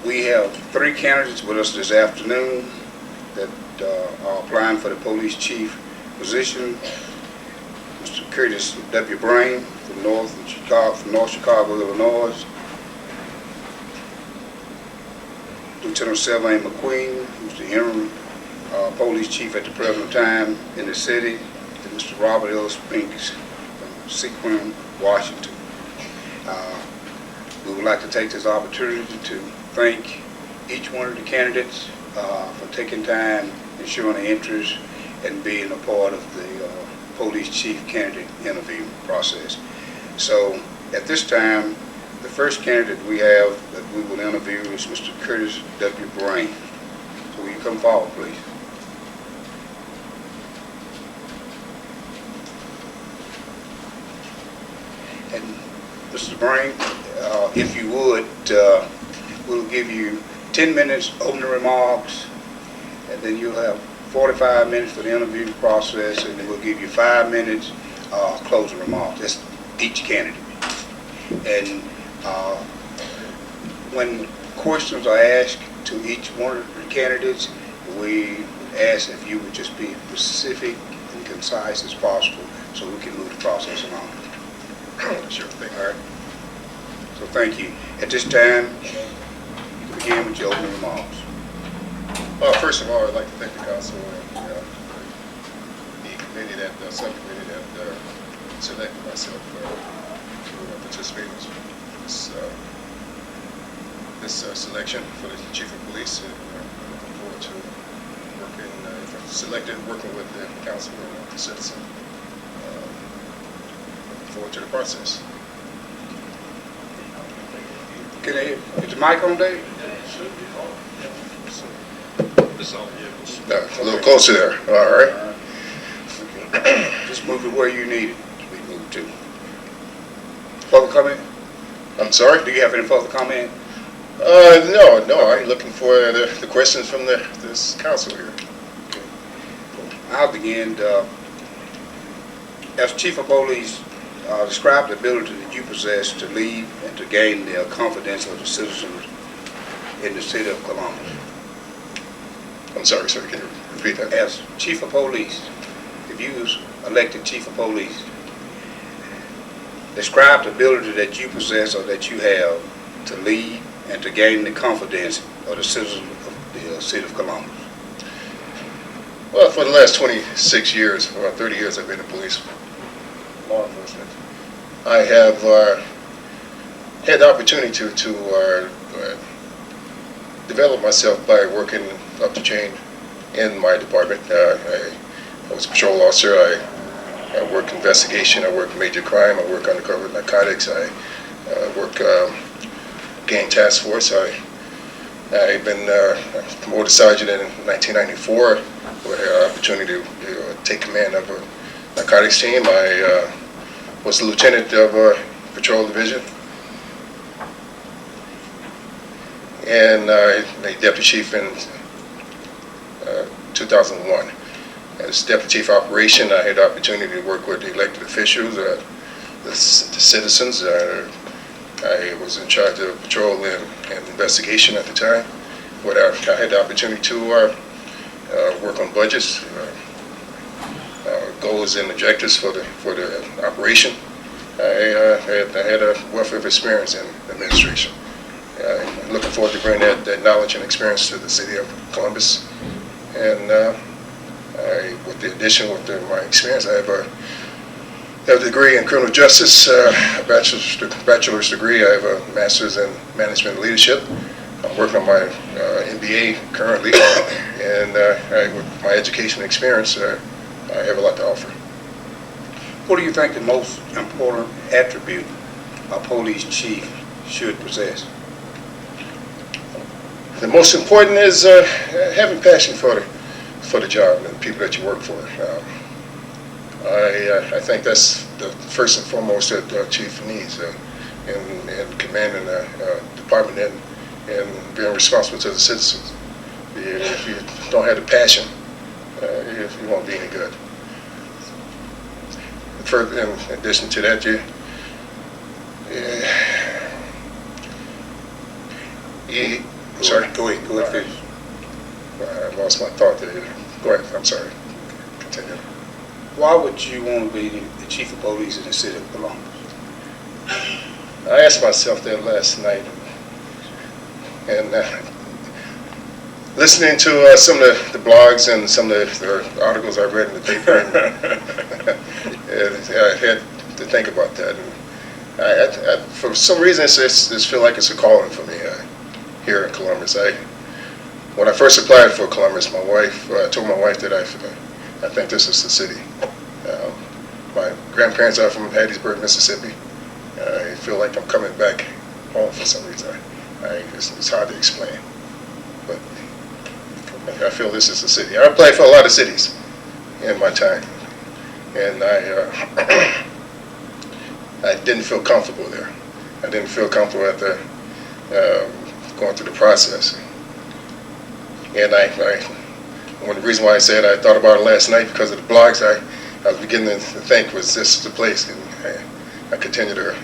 We have 3 candidates with us this afternoon that are applying for the police chief position. Mr. Curtis W. Brain from North Chicago, Illinois. Lieutenant Sylvain McQueen, who's the interim police chief at the present time in the city, and Mr. Robert L. Spinks from Sequim, Washington. We would like to take this opportunity to thank each one of the candidates for taking time and showing an interest and being a part of the police chief candidate interview process. So at this time, the first candidate we have that we will interview is Mr. Curtis W. Brain. So will you come forward, please? And Mr. Brain, if you would, we'll give you 10 minutes opening remarks, and then you'll have 45 minutes for the interview process, and then we'll give you 5 minutes closing remarks. That's each candidate. And when questions are asked to each one of the candidates, we ask if you would just be specific and concise as possible so we can move the process along. Sure thing. All right. So thank you. At this time, you can begin with your opening remarks. Well, first of all, I'd like to thank the council and the committee, that subcommittee that selected myself to participate in this selection for the chief of police. And I'm looking forward to working, if I'm selected, working with the council and the citizen. Looking forward to the process. Can I, is the mic on, Dave? A little closer there. All right. Okay. Just move it where you need it to be moved to. Further comment? I'm sorry? Do you have any further comment? No. I'm looking for the questions from this council here. Okay. I'll begin. As chief of police, describe the ability that you possess to lead and to gain the confidence of the citizens in the city of Columbus. I'm sorry, sir. Can you repeat that? As chief of police, if you was elected chief of police, describe the ability that you possess or that you have to lead and to gain the confidence of the citizens of the city of Columbus. Well, for the last 26 years, or 30 years I've been in police, law enforcement, I have had the opportunity to develop myself by working up the chain in my department. I was a patrol officer. I work investigation. I work major crime. I work undercover narcotics. I work gang task force. I've been promoted sergeant in 1994. I had an opportunity to take command of a narcotics team. I was the lieutenant of a patrol division, and I made deputy chief in 2001. As deputy chief of operation, I had the opportunity to work with the elected officials, the citizens. I was in charge of patrol and investigation at the time. But I had the opportunity to work on budgets, goals and objectives for the operation. I had a wealth of experience in administration. I'm looking forward to bring that knowledge and experience to the city of Columbus. And with the addition with my experience, I have a degree in criminal justice, a bachelor's degree. I have a master's in management and leadership. I'm working on my MBA currently, and with my education experience, I have a lot to offer. What do you think the most important attribute a police chief should possess? The most important is having passion for the job and the people that you work for. I think that's the first and foremost that the chief needs in commanding the department and being responsible to the citizens. If you don't have the passion, you won't be any good. Further, in addition to that, Sorry? Go ahead, finish. I lost my thought there. Go ahead, I'm sorry. Continue. Why would you want to be the chief of police in the city of Columbus? I asked myself that last night, and listening to some of the blogs and some of the articles I read in the paper, and I had to think about that. And for some reason, it's feel like it's a calling for me here in Columbus. When I first applied for Columbus, my wife told my wife that I think this is the city. My grandparents are from Hattiesburg, Mississippi. I feel like I'm coming back home for some reason. It's hard to explain, but I feel this is the city. I applied for a lot of cities in my time, and I didn't feel comfortable there. I didn't feel comfortable after going through the process. And one of the reasons why I said I thought about it last night because of the blogs, I was beginning to think, was this the place? And I continue to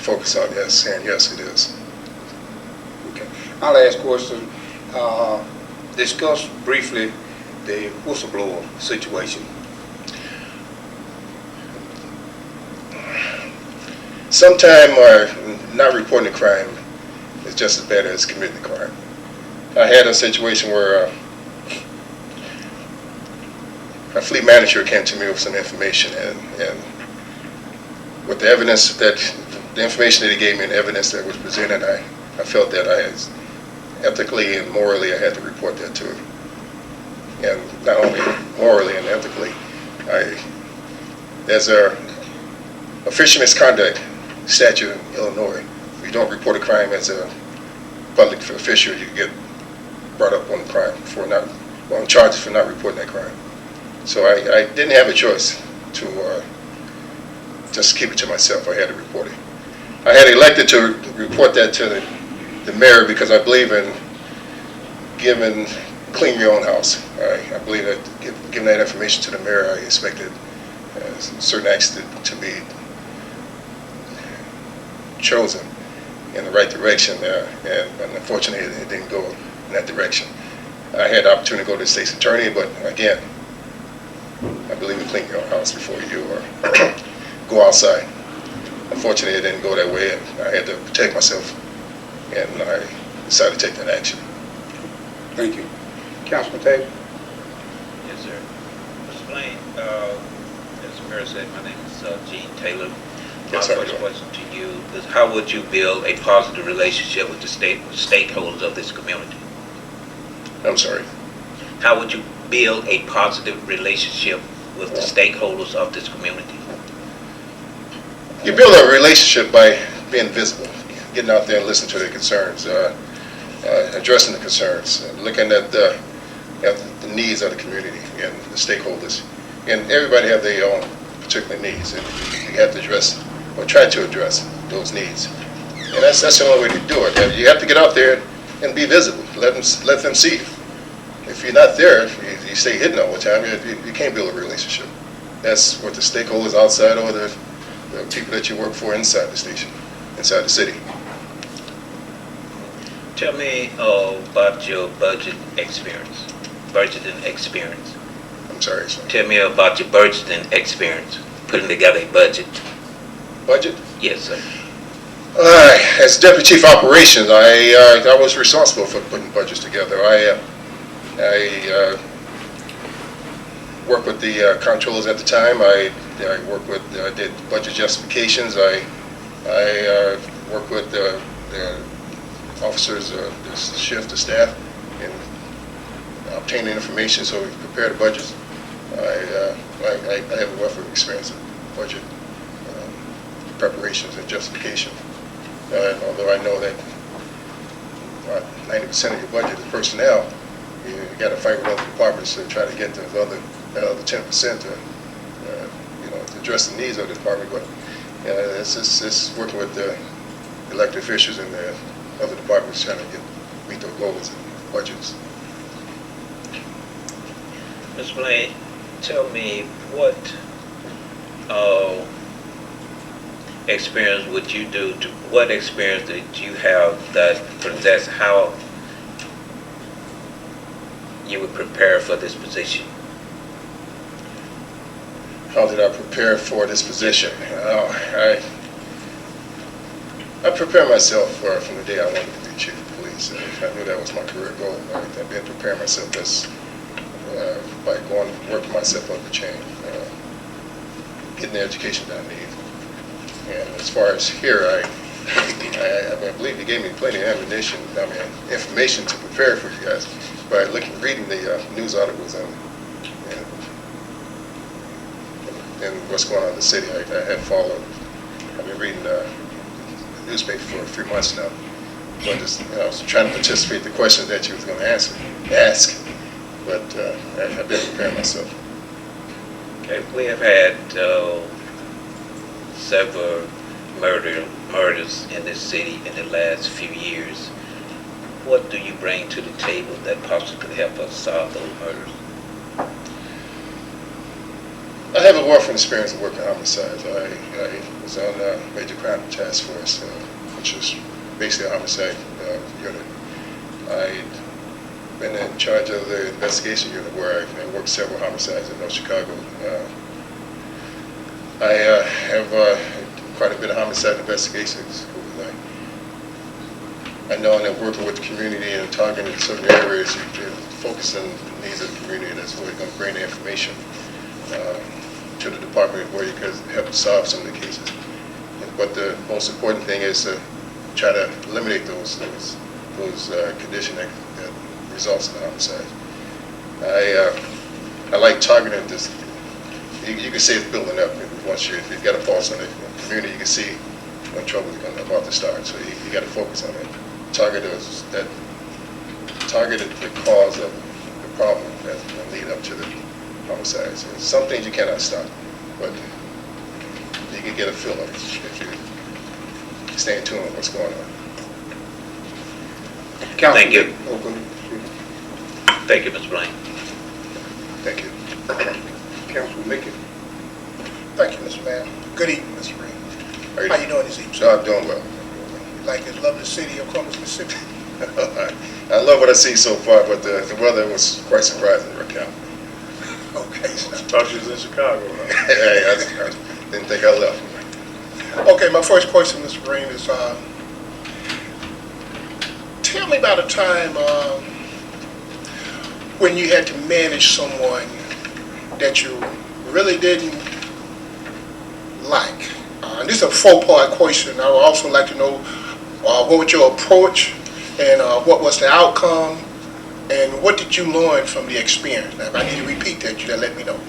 focus on yes, and yes, it is. Okay. My last question, discuss briefly the whistleblower situation. Sometimes not reporting a crime is just as bad as committing a crime. I had a situation where a fleet manager came to me with some information, and with the evidence the information that he gave me and evidence that was presented, I felt that I had ethically and morally I had to report that to him. And not only morally and ethically, there's a official misconduct statute in Illinois. If you don't report a crime as a public official, you get brought up on crime on charges for not reporting that crime. So I didn't have a choice to just keep it to myself. I had to report it. I had elected to report that to the mayor because I believe in clean your own house. I believe that giving that information to the mayor, I expected certain acts to be chosen in the right direction, and unfortunately it didn't go in that direction. I had the opportunity to go to the state's attorney, but again, I believe in cleaning your own house before you go outside. Unfortunately, it didn't go that way, and I had to protect myself, and I decided to take that action. Thank you. Councilman Taylor? Yes, sir. Mr. Blaine, as the mayor said, my name is Gene Taylor. My Yes, sir. first question to you is, how would you build a positive relationship with the stakeholders of this community? I'm sorry. How would you build a positive relationship with the stakeholders of this community? You build a relationship by being visible, getting out there and listening to their concerns, addressing the concerns, looking at the needs of the community and the stakeholders. And everybody have their own particular needs, and you have to address or try to address those needs. And that's the only way to do it. You have to get out there and be visible. Let them see you. If you're not there, you stay hidden all the time, you can't build a relationship. That's what the stakeholders outside or the people that you work for inside the station, inside the city. Tell me about your budgeting experience. I'm sorry, sir. Tell me about your budgeting experience, putting together a budget. Budget? Yes, sir. As Deputy Chief Operations, I was responsible for putting budgets together. I worked with the controllers at the time. I did budget justifications. I worked with the officers, the shift, the staff, in obtaining information so we could prepare the budgets. I have a wealth of experience in budget preparations and justification. Although I know that 90% of your budget is personnel, you got to fight with other departments to try to get the other 10% to address the needs of the department. But it's working with the elected officials and the other departments trying to meet their goals and budgets. Ms. Blaine, tell me what experience did you have that that's how you would prepare for this position? How did I prepare for this position? I prepared myself from the day I wanted to be chief of police. I knew that was my career goal. I've been preparing myself by going working myself up the chain, getting the education that I need. And as far as here, I believe he gave me plenty of information to prepare for you guys by reading the news articles and what's going on in the city. I had followed. I've been reading the newspaper for a few months now. So I was trying to participate in the questions that you was going to ask, but I've been preparing myself. Okay, we have had several murders in this city in the last few years. What do you bring to the table that possibly could help us solve those murders? I have a wealth of experience in working homicides. I was on the Major Crime Task Force, which is basically a homicide unit. I've been in charge of the investigation unit where I worked several homicides in North Chicago. I have quite a bit of homicide investigations. I know that working with the community and targeting certain areas, focusing on the needs of the community, that's where you're going to bring the information to the department where you can help solve some of the cases. But the most important thing is to try to eliminate those conditions that results in homicide. I like targeting this. You can see it's building up. If you've got a pulse on the community, you can see when trouble is about to start. So you got to focus on it. Target the cause of the problem that lead up to the homicides. Some things you cannot stop, but you can get a feel of it if you stay in tune with what's going on. Thank you. Oh, go ahead. Thank you, Mr. Blaine. Thank you. Councilman Mickey. Thank you, Mr. Mayor. Good evening, Mr. Green. How How you doing this evening, So sir? I'm doing well. You like this lovely city of Columbus, Mississippi? I love what I see so far, but the weather was quite surprising right now. Okay, sir. Thought you was in Chicago, huh? Hey, I didn't think I left. Okay, my first question, Mr. Green, is tell me about a time when you had to manage someone that you really didn't like. And this is a four-part question. I would also like to know what was your approach and what was the outcome and what did you learn from the experience. Now, if I need to repeat that, you gotta let me know.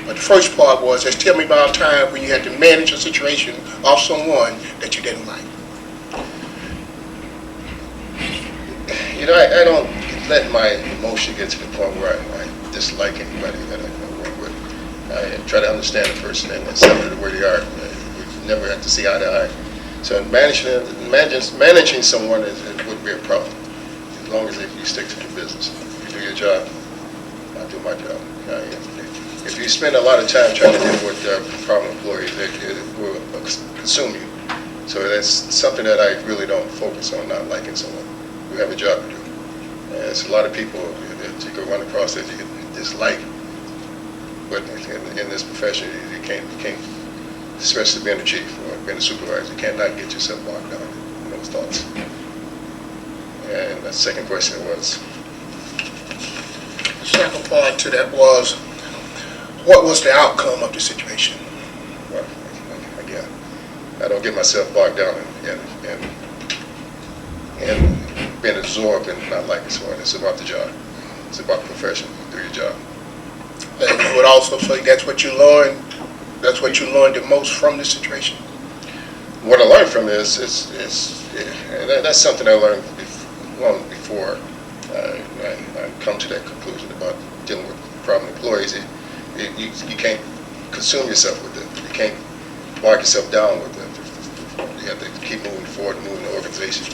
But the first part was just tell me about a time when you had to manage a situation of someone that you didn't like. You know, I don't let my emotion get to the point where I dislike anybody that I work with. I try to understand the person and accept them where they are. We never have to see eye to eye. So managing someone wouldn't be a problem, as long as you stick to the business. If you do your job, I'll do my job. If you spend a lot of time trying to deal with problem employees, it will consume you. So that's something that I really don't focus on, not liking someone. You have a job to do. And there's a lot of people that you can run across that you can dislike, but in this profession, you can't, especially being a chief or being a supervisor, you cannot get yourself bogged down in those thoughts. And the second question was? The second part to that was, what was the outcome of the situation? Well, again, I don't get myself bogged down in being absorbed and not liking someone. It's about the job. It's about the profession. Do your job. And you would also say that's what you learned. That's what you learned the most from the situation. What I learned from it is that's something I learned long before I come to that conclusion about dealing with problem employees. You can't consume yourself with it. You can't bog yourself down with it. You have to keep moving forward and moving the organization.